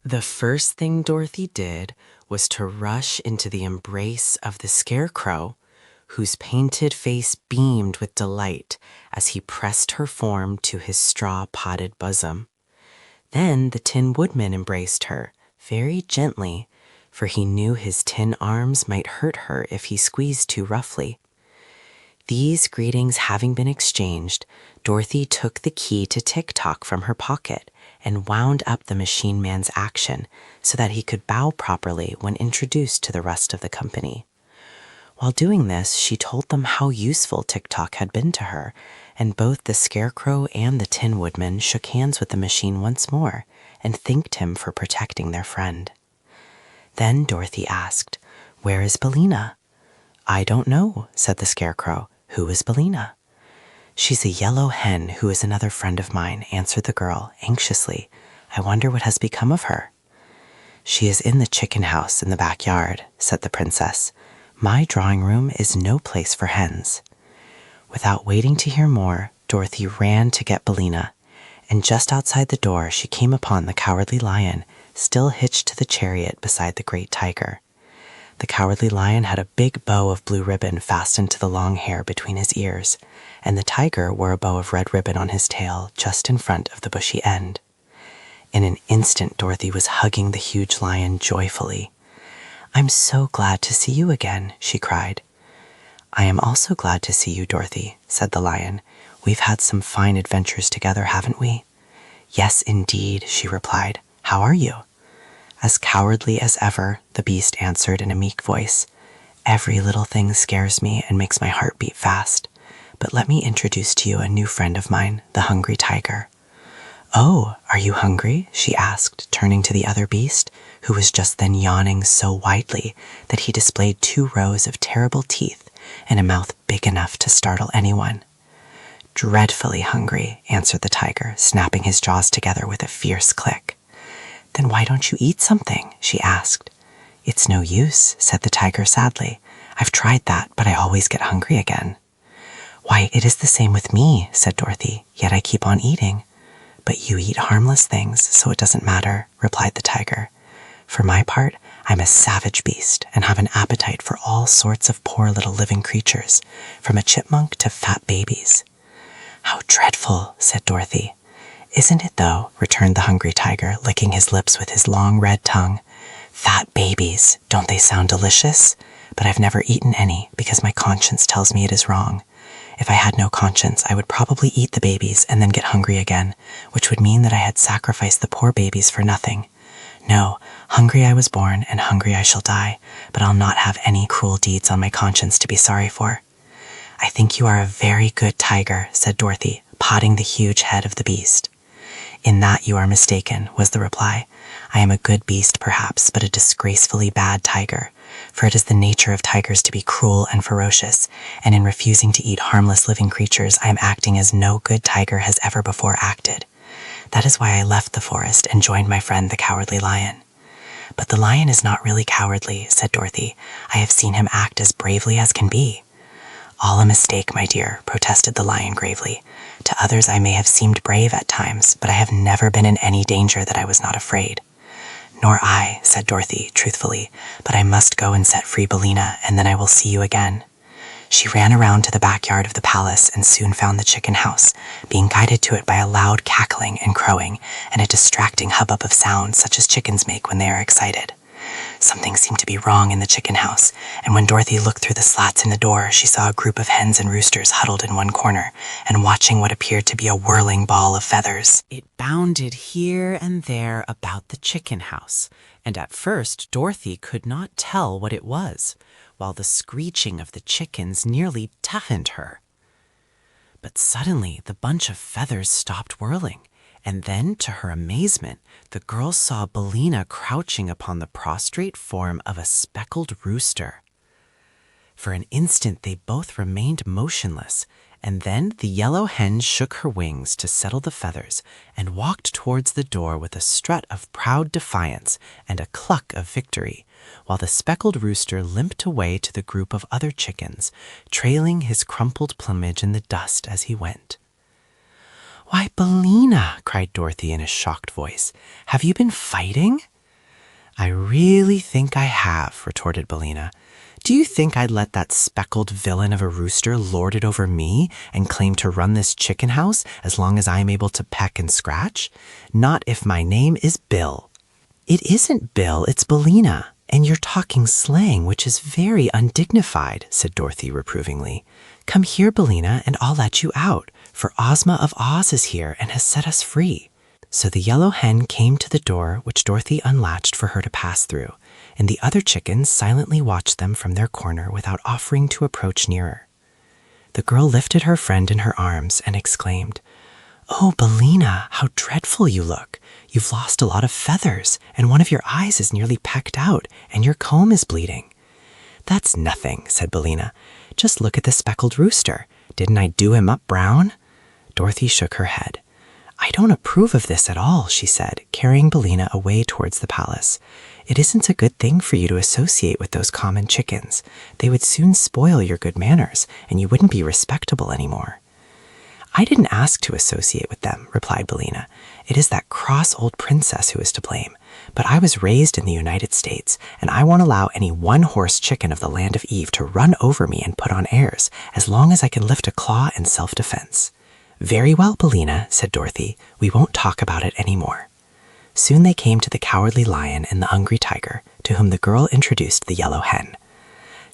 The first thing Dorothy did was to rush into the embrace of the Scarecrow, whose painted face beamed with delight as he pressed her form to his straw-potted bosom. Then the Tin Woodman embraced her, very gently, for he knew his tin arms might hurt her if he squeezed too roughly. These greetings having been exchanged, Dorothy took the key to Tick-Tock from her pocket and wound up the machine man's action so that he could bow properly when introduced to the rest of the company. While doing this, she told them how useful Tick-Tock had been to her, and both the Scarecrow and the Tin Woodman shook hands with the machine once more and thanked him for protecting their friend. Then Dorothy asked, "Where is Billina?" "I don't know," said the Scarecrow. "Who is Billina?" "She's a yellow hen who is another friend of mine," answered the girl anxiously. "I wonder what has become of her." "She is in the chicken house in the backyard," said the princess. "My drawing room is no place for hens." Without waiting to hear more, Dorothy ran to get Billina, and just outside the door she came upon the Cowardly Lion, still hitched to the chariot beside the great tiger. The Cowardly Lion had a big bow of blue ribbon fastened to the long hair between his ears, and the tiger wore a bow of red ribbon on his tail just in front of the bushy end. In an instant, Dorothy was hugging the huge lion joyfully. "I'm so glad to see you again," she cried. "I am also glad to see you, Dorothy," said the lion. "We've had some fine adventures together, haven't we?" "Yes, indeed," she replied. "How are you?" "As cowardly as ever," the beast answered in a meek voice. "Every little thing scares me and makes my heart beat fast. But let me introduce to you a new friend of mine, the Hungry Tiger." "Oh, are you hungry?" she asked, turning to the other beast, who was just then yawning so widely that he displayed 2 rows of terrible teeth and a mouth big enough to startle anyone. "Dreadfully hungry," answered the tiger, snapping his jaws together with a fierce click. "Then why don't you eat something?" she asked. "It's no use," said the tiger sadly. "I've tried that, but I always get hungry again." "Why, it is the same with me," said Dorothy, "yet I keep on eating." "But you eat harmless things, so it doesn't matter," replied the tiger. "For my part, I'm a savage beast and have an appetite for all sorts of poor little living creatures, from a chipmunk to fat babies." "How dreadful," said Dorothy. "Isn't it, though?" returned the Hungry Tiger, licking his lips with his long red tongue. "Fat babies, don't they sound delicious? But I've never eaten any because my conscience tells me it is wrong. If I had no conscience, I would probably eat the babies and then get hungry again, which would mean that I had sacrificed the poor babies for nothing. No, hungry I was born, and hungry I shall die, but I'll not have any cruel deeds on my conscience to be sorry for." "I think you are a very good tiger," said Dorothy, patting the huge head of the beast. "In that you are mistaken," was the reply. "I am a good beast, perhaps, but a disgracefully bad tiger, for it is the nature of tigers to be cruel and ferocious, and in refusing to eat harmless living creatures, I am acting as no good tiger has ever before acted. That is why I left the forest and joined my friend the Cowardly Lion." "But the lion is not really cowardly," said Dorothy. "I have seen him act as bravely as can be." "All a mistake, my dear," protested the lion gravely. "To others I may have seemed brave at times, but I have never been in any danger that I was not afraid." "Nor I," said Dorothy truthfully, "but I must go and set free Billina, and then I will see you again." She ran around to the backyard of the palace and soon found the chicken house, being guided to it by a loud cackling and crowing and a distracting hubbub of sounds such as chickens make when they are excited. Something seemed to be wrong in the chicken house, and when Dorothy looked through the slats in the door, she saw a group of hens and roosters huddled in one corner and watching what appeared to be a whirling ball of feathers. It bounded here and there about the chicken house, and at first Dorothy could not tell what it was, while the screeching of the chickens nearly deafened her. But suddenly the bunch of feathers stopped whirling, and then, to her amazement, the girl saw Billina crouching upon the prostrate form of a speckled rooster. For an instant they both remained motionless, and then the yellow hen shook her wings to settle the feathers and walked towards the door with a strut of proud defiance and a cluck of victory, while the speckled rooster limped away to the group of other chickens, trailing his crumpled plumage in the dust as he went. "Why, Billina," cried Dorothy in a shocked voice, "have you been fighting?" I really think I have, retorted Bellina. Do you think I'd let that speckled villain of a rooster lord it over me and claim to run this chicken house as long as I'm able to peck and scratch? Not if my name is Bill. It isn't Bill, it's Bellina, and you're talking slang, which is very undignified, said Dorothy reprovingly. Come here, Bellina, and I'll let you out, for Ozma of Oz is here and has set us free. So the yellow hen came to the door, which Dorothy unlatched for her to pass through, and the other chickens silently watched them from their corner without offering to approach nearer. The girl lifted her friend in her arms and exclaimed, "Oh, Bellina, how dreadful you look! You've lost a lot of feathers, and one of your eyes is nearly pecked out, and your comb is bleeding." "That's nothing," said Bellina. "Just look at the speckled rooster. Didn't I do him up brown?" Dorothy shook her head. "I don't approve of this at all," she said, carrying Bellina away towards the palace. "It isn't a good thing for you to associate with those common chickens. They would soon spoil your good manners, and you wouldn't be respectable anymore." "I didn't ask to associate with them," replied Bellina. "It is that cross old princess who is to blame. But I was raised in the United States, and I won't allow any one-horse chicken of the land of Eve to run over me and put on airs, as long as I can lift a claw in self-defense." "Very well, Bellina," said Dorothy. "We won't talk about it any more." Soon they came to the Cowardly Lion and the Hungry Tiger, to whom the girl introduced the yellow hen.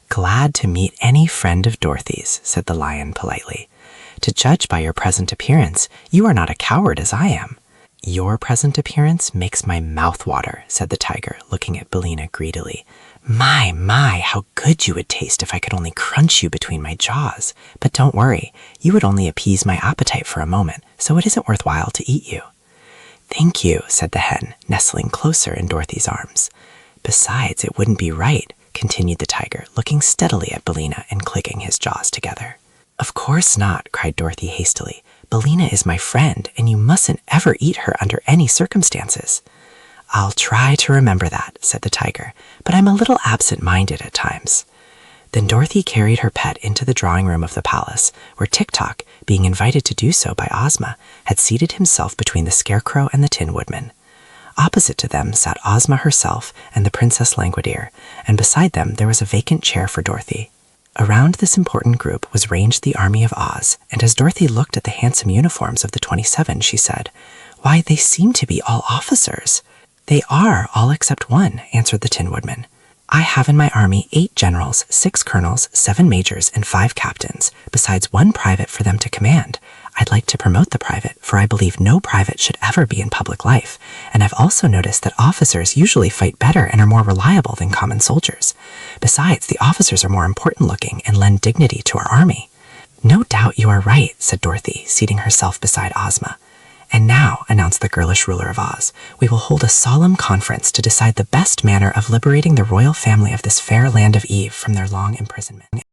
"Glad to meet any friend of Dorothy's," said the lion politely. "To judge by your present appearance, you are not a coward as I am." "Your present appearance makes my mouth water," said the tiger, looking at Bellina greedily. My, how good you would taste if I could only crunch you between my jaws. But don't worry, you would only appease my appetite for a moment, so it isn't worthwhile to eat you." "Thank you," said the hen, nestling closer in Dorothy's arms. "Besides, it wouldn't be right," continued the tiger, looking steadily at Bellina and clicking his jaws together. "Of course not," cried Dorothy hastily. "Bellina is my friend, and you mustn't ever eat her under any circumstances." "I'll try to remember that," said the tiger, "but I'm a little absent-minded at times." Then Dorothy carried her pet into the drawing room of the palace, where Tik-Tok, being invited to do so by Ozma, had seated himself between the Scarecrow and the Tin Woodman. Opposite to them sat Ozma herself and the Princess Langwidere, and beside them there was a vacant chair for Dorothy. Around this important group was ranged the army of Oz, and as Dorothy looked at the handsome uniforms of the 27, she said, "Why, they seem to be all officers." "They are, all except one," answered the Tin Woodman. "I have in my army 8 generals, 6 colonels, 7 majors, and 5 captains, besides 1 private for them to command. I'd like to promote the private, for I believe no private should ever be in public life, and I've also noticed that officers usually fight better and are more reliable than common soldiers. Besides, the officers are more important looking and lend dignity to our army." "No doubt you are right," said Dorothy, seating herself beside Ozma. "And now," announced the girlish ruler of Oz, "we will hold a solemn conference to decide the best manner of liberating the royal family of this fair land of Eve from their long imprisonment."